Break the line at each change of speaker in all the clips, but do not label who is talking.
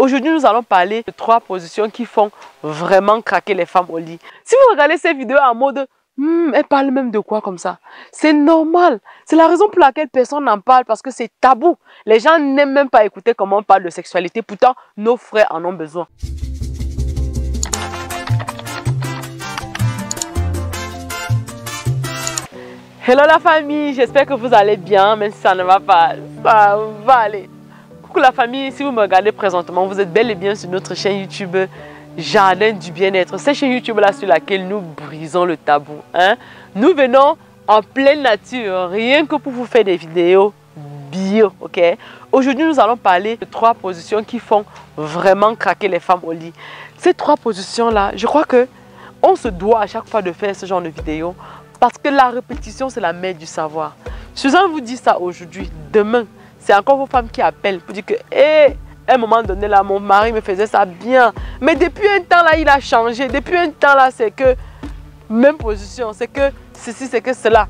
Aujourd'hui, nous allons parler de 3 positions qui font vraiment craquer les femmes au lit. Si vous regardez ces vidéos en mode elle parle même de quoi comme ça? C'est normal. C'est la raison pour laquelle personne n'en parle, parce que c'est tabou. Les gens n'aiment même pas écouter comment on parle de sexualité. Pourtant, nos frères en ont besoin. Hello la famille, j'espère que vous allez bien, même si ça ne va pas, ça va aller. Coucou la famille, si vous me regardez présentement, vous êtes bel et bien sur notre chaîne YouTube Jardin du Bien-être. Cette chaîne YouTube là sur laquelle nous brisons le tabou. Nous venons en pleine nature, rien que pour vous faire des vidéos bio, ok? Aujourd'hui, nous allons parler de 3 positions qui font vraiment craquer les femmes au lit. Ces 3 positions là, je crois que on se doit à chaque fois de faire ce genre de vidéo. Parce que la répétition, c'est la mère du savoir. Suzanne vous dit ça aujourd'hui. Demain, c'est encore vos femmes qui appellent pour dire que, à un moment donné, là, mon mari me faisait ça bien. Mais depuis un temps, là, il a changé. Depuis un temps, là, c'est que, même position, c'est que ceci, c'est que cela.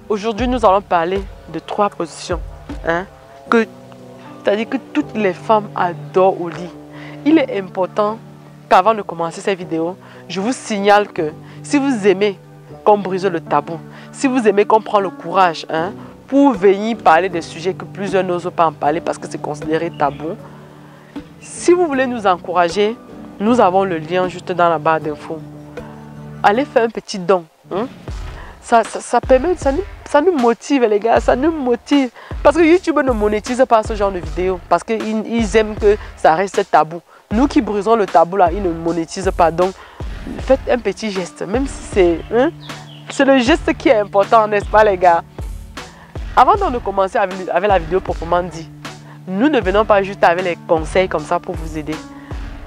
Aujourd'hui, nous allons parler de 3 positions. C'est-à-dire que toutes les femmes adorent au lit. Il est important qu'avant de commencer cette vidéo, je vous signale que si vous aimez qu'on brise le tabou, si vous aimez qu'on prend le courage pour venir parler des sujets que plusieurs n'osent pas en parler parce que c'est considéré tabou, si vous voulez nous encourager, nous avons le lien juste dans la barre d'infos. Allez faire un petit don. Ça permet, ça nous motive les gars, ça nous motive. Parce que YouTube ne monétise pas ce genre de vidéos, parce qu'ils aiment que ça reste tabou. Nous qui brisons le tabou là, ils ne monétisent pas. Donc, faites un petit geste, même si c'est le geste qui est important, n'est-ce pas les gars? Avant donc de commencer avec la vidéo proprement dit, nous ne venons pas juste avec les conseils comme ça pour vous aider.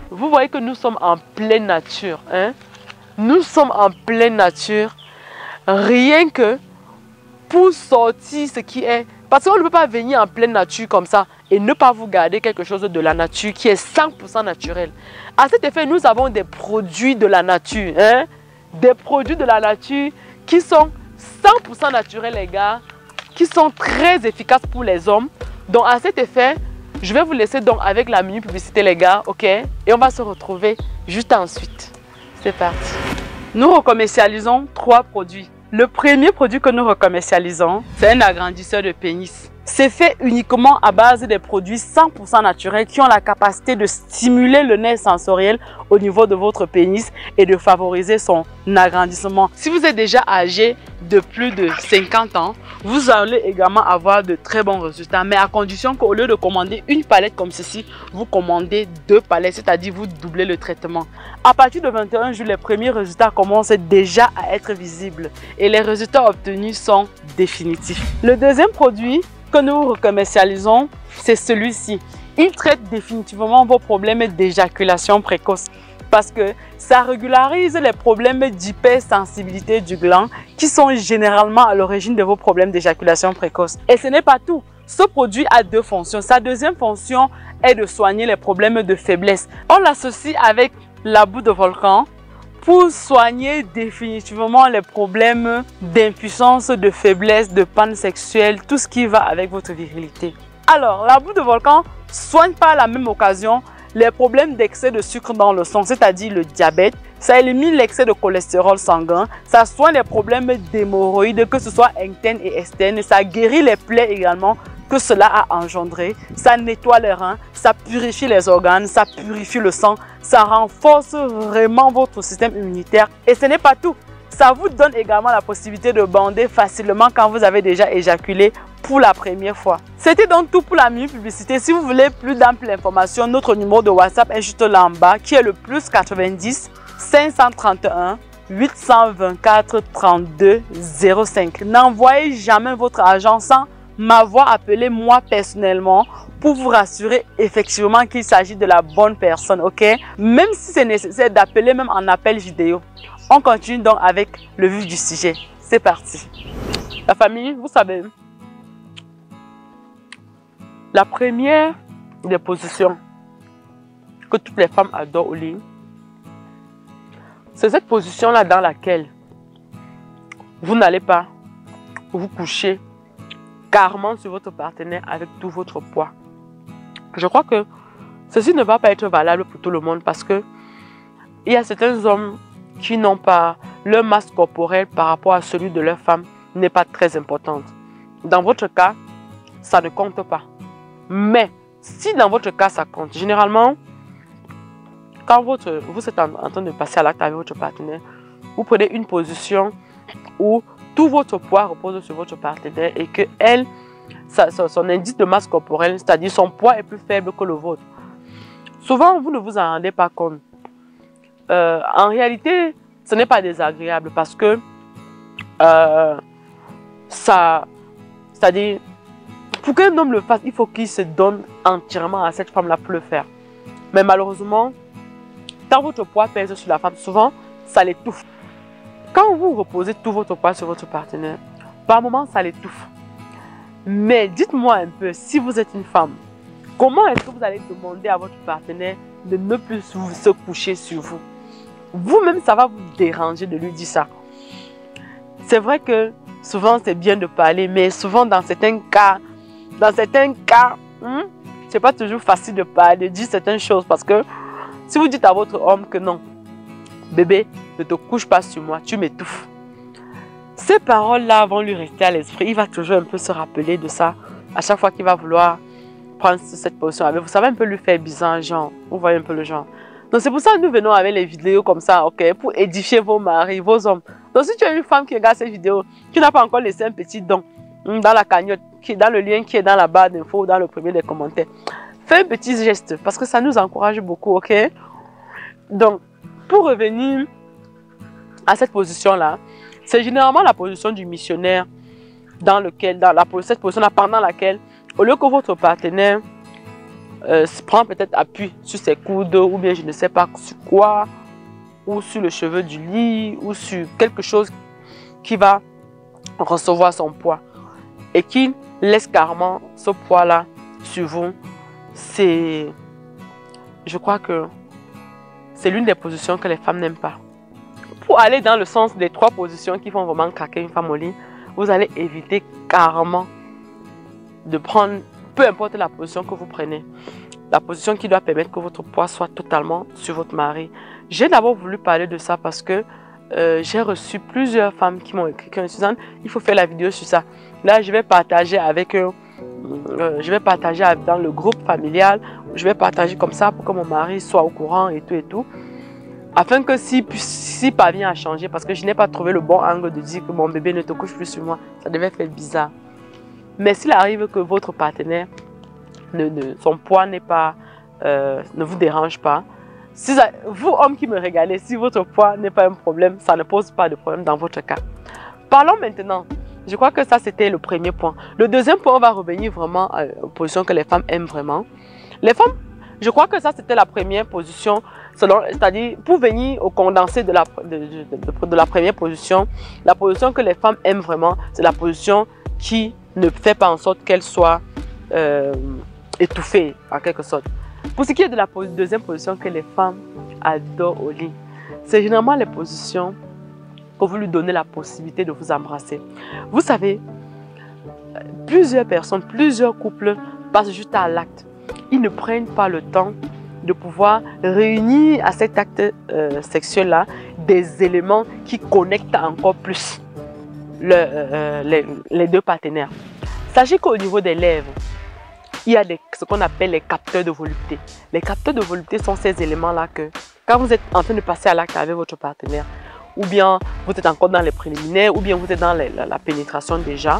Vous voyez que nous sommes en pleine nature. Nous sommes en pleine nature, rien que pour sortir ce qui est... Parce qu'on ne peut pas venir en pleine nature comme ça et ne pas vous garder quelque chose de la nature qui est 100% naturel. À cet effet, nous avons des produits de la nature. Des produits de la nature qui sont 100% naturels, les gars. Qui sont très efficaces pour les hommes. Donc, à cet effet, je vais vous laisser donc avec la mini publicité, les gars. Ok? Et on va se retrouver juste ensuite. C'est parti. Nous recommercialisons 3 produits. Le premier produit que nous recommercialisons, c'est un agrandisseur de pénis. C'est fait uniquement à base des produits 100% naturels qui ont la capacité de stimuler le nerf sensoriel au niveau de votre pénis et de favoriser son agrandissement. Si vous êtes déjà âgé de plus de 50 ans, vous allez également avoir de très bons résultats, mais à condition qu'au lieu de commander une palette comme ceci, vous commandez 2 palettes, c'est-à-dire vous doublez le traitement. À partir de 21 jours, les premiers résultats commencent déjà à être visibles et les résultats obtenus sont définitifs. Le deuxième produit que nous commercialisons, c'est celui-ci. Il traite définitivement vos problèmes d'éjaculation précoce parce que ça régularise les problèmes d'hypersensibilité du gland qui sont généralement à l'origine de vos problèmes d'éjaculation précoce. Et ce n'est pas tout. Ce produit a 2 fonctions. Sa deuxième fonction est de soigner les problèmes de faiblesse. On l'associe avec la boue de volcan pour soigner définitivement les problèmes d'impuissance, de faiblesse, de panne sexuelle, tout ce qui va avec votre virilité. Alors, la boue de volcan soigne par la même occasion les problèmes d'excès de sucre dans le sang, c'est-à-dire le diabète. Ça élimine l'excès de cholestérol sanguin. Ça soigne les problèmes d'hémorroïdes, que ce soit internes et externes. Ça guérit les plaies également que cela a engendré. Ça nettoie les reins, ça purifie les organes, ça purifie le sang. Ça renforce vraiment votre système immunitaire. Et ce n'est pas tout. Ça vous donne également la possibilité de bander facilement quand vous avez déjà éjaculé pour la première fois. C'était donc tout pour la mini publicité. Si vous voulez plus d'amples informations, notre numéro de WhatsApp est juste là en bas, qui est le plus 90 531 824 32 05. N'envoyez jamais votre argent sans m'avoir appelé moi personnellement pour vous rassurer effectivement qu'il s'agit de la bonne personne, ok? Même si c'est nécessaire d'appeler même en appel vidéo. On continue donc avec le vif du sujet. C'est parti. La famille, vous savez, la première des positions que toutes les femmes adorent au lit, c'est cette position-là dans laquelle vous n'allez pas vous coucher carrément sur votre partenaire avec tout votre poids. Je crois que Ceci ne va pas être valable pour tout le monde parce que il y a certains hommes qui n'ont pas leur masse corporelle par rapport à celui de leur femme n'est pas très importante. Dans votre cas, ça ne compte pas. Mais si dans votre cas, ça compte, généralement, quand vous êtes en train de passer à l'acte avec votre partenaire, vous prenez une position où tout votre poids repose sur votre partenaire et que son indice de masse corporelle, c'est-à-dire son poids est plus faible que le vôtre. Souvent, vous ne vous en rendez pas compte. En réalité, ce n'est pas désagréable parce que c'est-à-dire, pour qu'un homme le fasse, il faut qu'il se donne entièrement à cette femme-là pour le faire. Mais malheureusement, quand votre poids pèse sur la femme, souvent, ça l'étouffe. Quand vous reposez tout votre poids sur votre partenaire, par moments, ça l'étouffe. Mais dites-moi un peu, si vous êtes une femme, comment est-ce que vous allez demander à votre partenaire de ne plus se coucher sur vous? Vous-même, ça va vous déranger de lui dire ça. C'est vrai que souvent, c'est bien de parler, mais souvent, dans certains cas, c'est pas toujours facile de parler, de dire certaines choses parce que si vous dites à votre homme que non, bébé, ne te couche pas sur moi, tu m'étouffes. Ces paroles-là vont lui rester à l'esprit. Il va toujours un peu se rappeler de ça à chaque fois qu'il va vouloir prendre cette position avec vous. Ça va un peu lui faire bizarre, genre. Vous voyez un peu le genre. Donc c'est pour ça que nous venons avec les vidéos comme ça, ok, pour édifier vos maris, vos hommes. Donc si tu es une femme qui regarde ces vidéos, qui n'a pas encore laissé un petit don dans la cagnotte, qui est dans le lien qui est dans la barre d'infos ou dans le premier des commentaires, fais un petit geste parce que ça nous encourage beaucoup, ok. Donc, pour revenir à cette position-là, c'est généralement la position du missionnaire cette position-là pendant laquelle, au lieu que votre partenaire prend peut-être appui sur ses coudes ou bien je ne sais pas sur quoi, ou sur le cheveu du lit ou sur quelque chose qui va recevoir son poids et qui laisse carrément ce poids-là sur vous, je crois que c'est l'une des positions que les femmes n'aiment pas. Pour aller dans le sens des 3 positions qui font vraiment craquer une femme au lit, vous allez éviter carrément de prendre, peu importe la position que vous prenez, la position qui doit permettre que votre poids soit totalement sur votre mari. J'ai d'abord voulu parler de ça parce que j'ai reçu plusieurs femmes qui m'ont écrit que Suzanne, il faut faire la vidéo sur ça. Là, je vais partager avec eux, je vais partager dans le groupe familial, je vais partager comme ça pour que mon mari soit au courant et tout. Afin que s'il parvient à changer, parce que je n'ai pas trouvé le bon angle de dire que mon bébé ne te couche plus sur moi, ça devait faire bizarre. Mais s'il arrive que votre partenaire, son poids ne vous dérange pas, vous hommes qui me regardez, si votre poids n'est pas un problème, ça ne pose pas de problème dans votre cas. Parlons maintenant, je crois que ça c'était le premier point. Le deuxième point, on va revenir vraiment aux positions que les femmes aiment vraiment. Les femmes, je crois que ça c'était la première position, c'est-à-dire pour venir au condensé de la première position, la position que les femmes aiment vraiment, c'est la position qui ne fait pas en sorte qu'elle soit étouffée en quelque sorte. Pour ce qui est de la deuxième position que les femmes adorent au lit, c'est généralement les positions que vous lui donnez la possibilité de vous embrasser. Vous savez, plusieurs personnes, plusieurs couples passent juste à l'acte. Ils ne prennent pas le temps de pouvoir réunir à cet acte sexuel-là des éléments qui connectent encore plus les deux partenaires. Sachez qu'au niveau des lèvres, il y a ce qu'on appelle les capteurs de volupté. Les capteurs de volupté sont ces éléments-là que, quand vous êtes en train de passer à l'acte avec votre partenaire, ou bien vous êtes encore dans les préliminaires, ou bien vous êtes dans la pénétration déjà,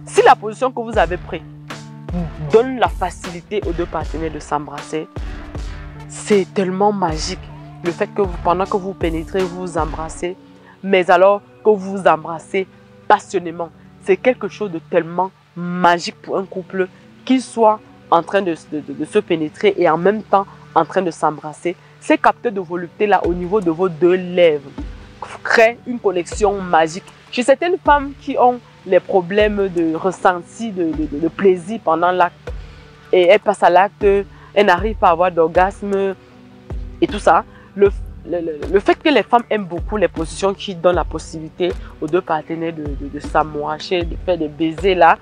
si la position que vous avez prise donne la facilité aux deux partenaires de s'embrasser, c'est tellement magique. Le fait que pendant que vous pénétrez, vous vous embrassez, mais alors que vous vous embrassez passionnément, c'est quelque chose de tellement magique pour un couple qu'il soit en train de se pénétrer et en même temps en train de s'embrasser. Ces capteurs de volupté-là au niveau de vos deux lèvres créent une connexion magique. Chez certaines femmes qui ont les problèmes de ressenti, de plaisir pendant l'acte, et elles passent à l'acte, elles n'arrivent pas à avoir d'orgasme et tout ça, le fait que les femmes aiment beaucoup les positions qui donnent la possibilité aux deux partenaires de s'amouracher, de faire des baisers là,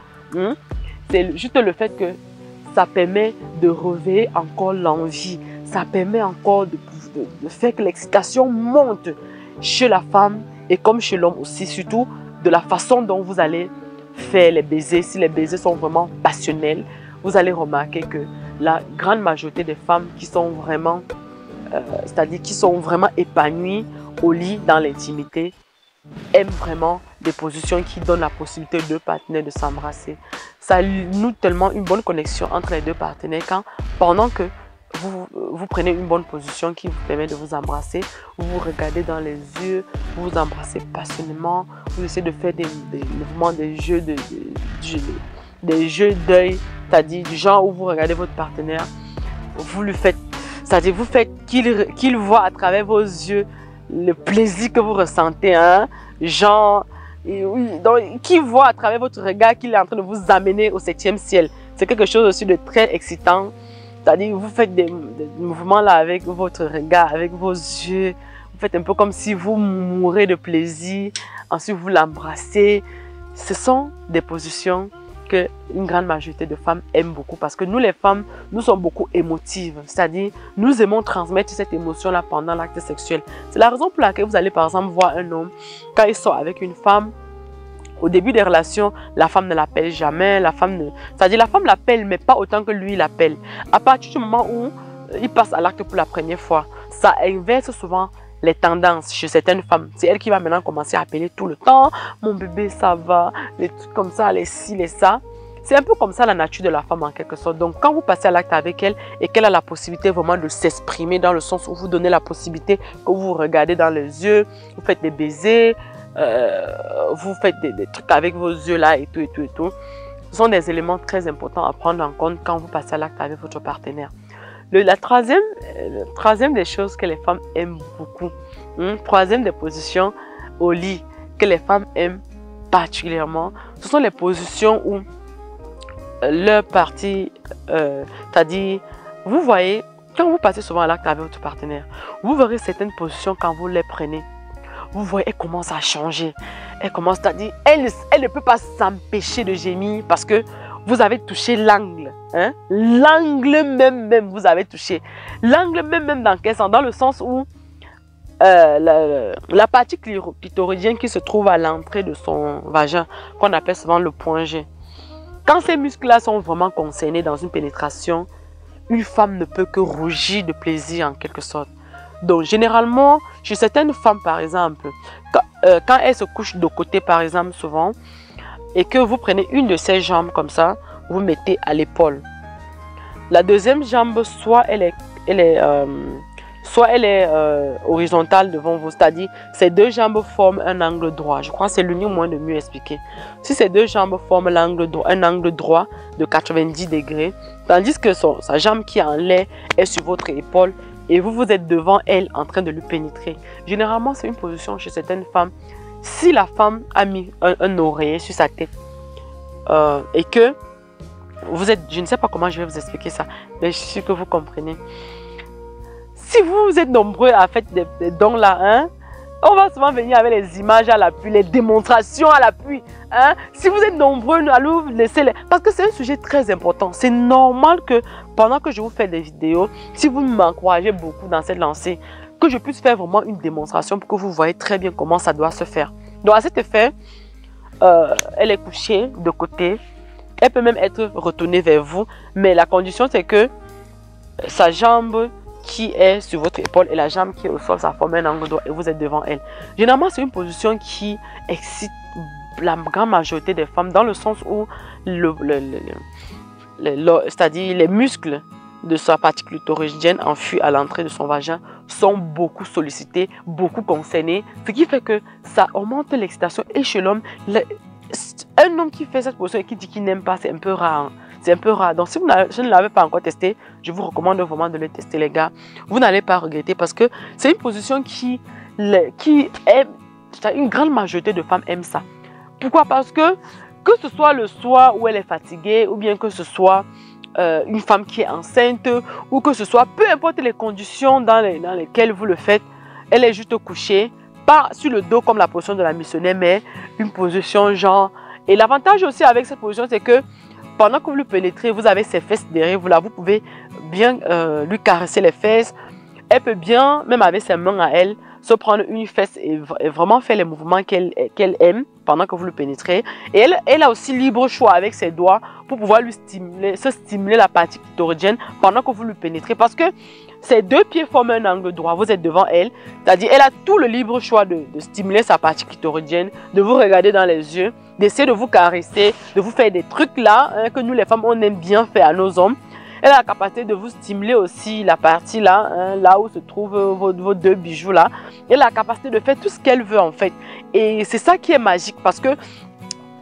c'est juste le fait que ça permet de réveiller encore l'envie. Ça permet encore de faire que l'excitation monte chez la femme et comme chez l'homme aussi, surtout de la façon dont vous allez faire les baisers. Si les baisers sont vraiment passionnels, vous allez remarquer que la grande majorité des femmes qui sont vraiment, c'est-à-dire qui sont vraiment épanouies au lit, dans l'intimité, aiment vraiment des positions qui donnent la possibilité aux deux partenaires de s'embrasser. Ça noue tellement une bonne connexion entre les deux partenaires quand, pendant que vous prenez une bonne position qui vous permet de vous embrasser, vous vous regardez dans les yeux, vous vous embrassez passionnément, vous essayez de faire des mouvements, des jeux d'œil, c'est-à-dire du genre où vous regardez votre partenaire, vous lui faites, c'est-à-dire vous faites qu'il voit à travers vos yeux le plaisir que vous ressentez, hein, genre, donc, qui voit à travers votre regard qu'il est en train de vous amener au 7e ciel. C'est quelque chose aussi de très excitant. C'est-à-dire vous faites des mouvements là avec votre regard, avec vos yeux. Vous faites un peu comme si vous mourrez de plaisir. Ensuite, vous l'embrassez. Ce sont des positions que une grande majorité de femmes aiment beaucoup parce que nous les femmes, nous sommes beaucoup émotives. C'est-à-dire, nous aimons transmettre cette émotion-là pendant l'acte sexuel. C'est la raison pour laquelle vous allez par exemple voir un homme, quand il sort avec une femme, au début des relations, la femme ne l'appelle jamais, c'est-à-dire la femme l'appelle mais pas autant que lui l'appelle. À partir du moment où il passe à l'acte pour la première fois, ça inverse souvent les tendances chez certaines femmes. C'est elle qui va maintenant commencer à appeler tout le temps. Mon bébé, ça va, les trucs comme ça, les ci, les ça. C'est un peu comme ça la nature de la femme en quelque sorte. Donc quand vous passez à l'acte avec elle et qu'elle a la possibilité vraiment de s'exprimer dans le sens où vous donnez la possibilité que vous regardez dans les yeux, vous faites des baisers, vous faites des trucs avec vos yeux là et tout. Ce sont des éléments très importants à prendre en compte quand vous passez à l'acte avec votre partenaire. La troisième des choses que les femmes aiment beaucoup, troisième des positions au lit que les femmes aiment particulièrement, ce sont les positions où leur partie, c'est-à-dire, vous voyez, quand vous passez souvent à l'acte avec votre partenaire, vous verrez certaines positions quand vous les prenez. Vous voyez, elle commence à changer. Elle commence, c'est-à-dire, elle ne peut pas s'empêcher de gémir parce que vous avez touché l'angle. Hein? L'angle même, vous avez touché. L'angle même dans quel sens? Dans le sens où la partie clitoridienne qui se trouve à l'entrée de son vagin, qu'on appelle souvent le point G. Quand ces muscles-là sont vraiment concernés dans une pénétration, une femme ne peut que rougir de plaisir en quelque sorte. Donc, généralement, chez certaines femmes, par exemple, quand elles se couchent de côté, par exemple, souvent, et que vous prenez une de ces jambes comme ça, vous mettez à l'épaule. La deuxième jambe, soit elle est horizontale devant vous, c'est-à-dire ces deux jambes forment un angle droit. Je crois que c'est l'unique moyen de mieux expliquer. Si ces deux jambes forment un angle droit de 90 degrés, tandis que sa jambe qui est en l'air est sur votre épaule, et vous êtes devant elle en train de lui pénétrer. Généralement, c'est une position chez certaines femmes. Si la femme a mis un oreiller sur sa tête et que vous êtes, je ne sais pas comment je vais vous expliquer ça, mais je suis sûre que vous comprenez. Si vous êtes nombreux à faire des dons là, hein, on va souvent venir avec les images à l'appui, les démonstrations à l'appui. Hein. Si vous êtes nombreux, allons laisser les... Parce que c'est un sujet très important. C'est normal que pendant que je vous fais des vidéos, si vous m'encouragez beaucoup dans cette lancée, que je puisse faire vraiment une démonstration pour que vous voyez très bien comment ça doit se faire. Donc à cet effet, elle est couchée de côté. Elle peut même être retournée vers vous. Mais la condition, c'est que sa jambe qui est sur votre épaule et la jambe qui est au sol, ça forme un angle droit et vous êtes devant elle. Généralement, c'est une position qui excite la grande majorité des femmes dans le sens où c'est-à-dire les muscles de sa partie clitoridienne enfouis à l'entrée de son vagin sont beaucoup sollicités, beaucoup concernés, ce qui fait que ça augmente l'excitation. Et chez l'homme, un homme qui fait cette position et qui dit qu'il n'aime pas, c'est un peu rare. Hein. C'est un peu rare. Donc, si vous ne l'avez pas encore testé, je vous recommande vraiment de le tester, les gars. Vous n'allez pas regretter parce que c'est une position qui est... Une grande majorité de femmes aiment ça. Pourquoi? Parce que ce soit le soir où elle est fatiguée, ou bien que ce soit une femme qui est enceinte, ou que ce soit, peu importe les conditions dans lesquelles vous le faites, elle est juste couchée, pas sur le dos comme la position de la missionnaire, mais une position genre... Et l'avantage aussi avec cette position, c'est que pendant que vous le pénétrez, vous avez ses fesses derrière vous là, vous pouvez bien lui caresser les fesses. Elle peut bien, même avec ses mains à elle, se prendre une fesse et vraiment faire les mouvements qu'elle aime pendant que vous le pénétrez. Et elle a aussi libre choix avec ses doigts pour pouvoir lui stimuler la partie clitoridienne pendant que vous le pénétrez. Parce que ses deux pieds forment un angle droit, vous êtes devant elle. C'est-à-dire elle a tout le libre choix de stimuler sa partie clitoridienne, de vous regarder dans les yeux, d'essayer de vous caresser, de vous faire des trucs là que nous les femmes on aime bien faire à nos hommes. Elle a la capacité de vous stimuler aussi la partie là, là où se trouvent vos deux bijoux là. Elle a la capacité de faire tout ce qu'elle veut en fait. Et c'est ça qui est magique parce que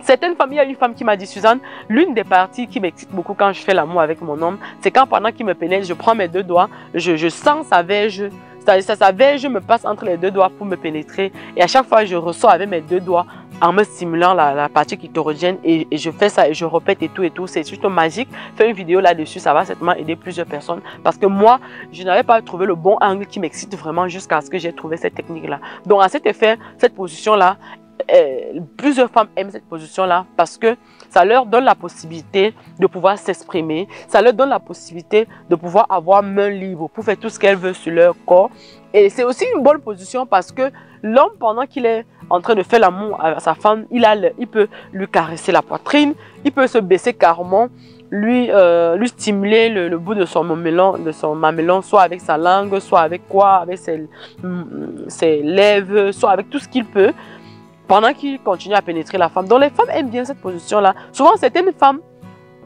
certaines femmes, il y a une femme qui m'a dit, Suzanne, l'une des parties qui m'excite beaucoup quand je fais l'amour avec mon homme, c'est quand pendant qu'il me pénètre, je prends mes deux doigts, je sens sa verge. Sa verge me passe entre les deux doigts pour me pénétrer. Et à chaque fois, je ressors avec mes deux doigts en me stimulant la partie clitoridienne. Et je fais ça et je répète et tout. C'est juste magique. Faire une vidéo là-dessus, ça va certainement aider plusieurs personnes. Parce que moi, je n'avais pas trouvé le bon angle qui m'excite vraiment jusqu'à ce que j'ai trouvé cette technique-là. Donc, à cet effet, cette position-là, plusieurs femmes aiment cette position-là parce que ça leur donne la possibilité de pouvoir s'exprimer, ça leur donne la possibilité de pouvoir avoir main libre pour faire tout ce qu'elles veulent sur leur corps. Et c'est aussi une bonne position parce que l'homme, pendant qu'il est en train de faire l'amour à sa femme, il peut lui caresser la poitrine, il peut se baisser carrément, lui stimuler le bout de son mamelon, soit avec sa langue, soit avec quoi, avec ses lèvres, soit avec tout ce qu'il peut, pendant qu'il continue à pénétrer la femme. Donc les femmes aiment bien cette position-là. Souvent, certaines femmes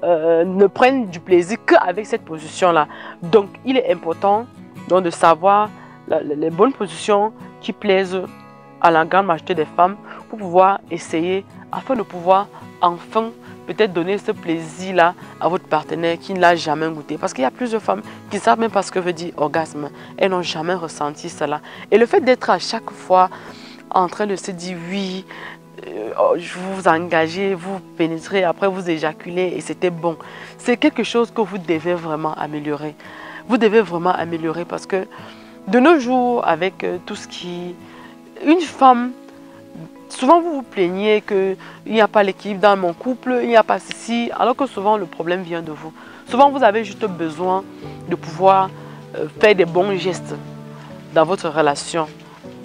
ne prennent du plaisir qu'avec cette position-là. Donc, il est important donc, de savoir les bonnes positions qui plaisent à la grande majorité des femmes pour pouvoir essayer, afin de pouvoir enfin peut-être donner ce plaisir-là à votre partenaire qui ne l'a jamais goûté. Parce qu'il y a plusieurs femmes qui ne savent même pas ce que veut dire orgasme. Elles n'ont jamais ressenti cela. Et le fait d'être à chaque fois en train de se dire oui, vous engagez, vous pénétrez, après vous éjaculez et c'était bon. C'est quelque chose que vous devez vraiment améliorer. Vous devez vraiment améliorer parce que de nos jours, avec tout ce qui... Une femme, souvent vous vous plaignez qu'il n'y a pas l'équilibre dans mon couple, il n'y a pas ceci, alors que souvent le problème vient de vous. Souvent vous avez juste besoin de pouvoir faire des bons gestes dans votre relation.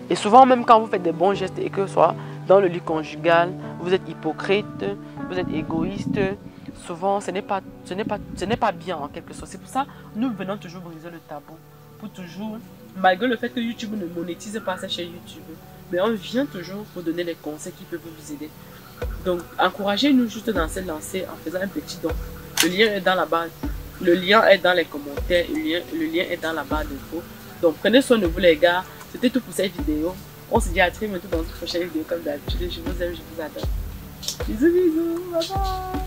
Et souvent, même quand vous faites des bons gestes et que ce soit dans le lit conjugal, vous êtes hypocrite, vous êtes égoïste, souvent ce n'est pas bien en quelque sorte. C'est pour ça que nous venons toujours briser le tabou. Pour toujours, malgré le fait que YouTube ne monétise pas sa chaîne YouTube, mais on vient toujours vous donner les conseils qui peuvent vous aider. Donc, encouragez-nous juste dans cette lancée en faisant un petit don. Le lien est dans la barre. Le lien est dans les commentaires. Le lien est dans la barre d'infos. Donc, prenez soin de vous les gars. C'était tout pour cette vidéo. On se dit à très bientôt dans une prochaine vidéo comme d'habitude. Je vous aime, je vous adore. Bisous, bisous. Bye bye.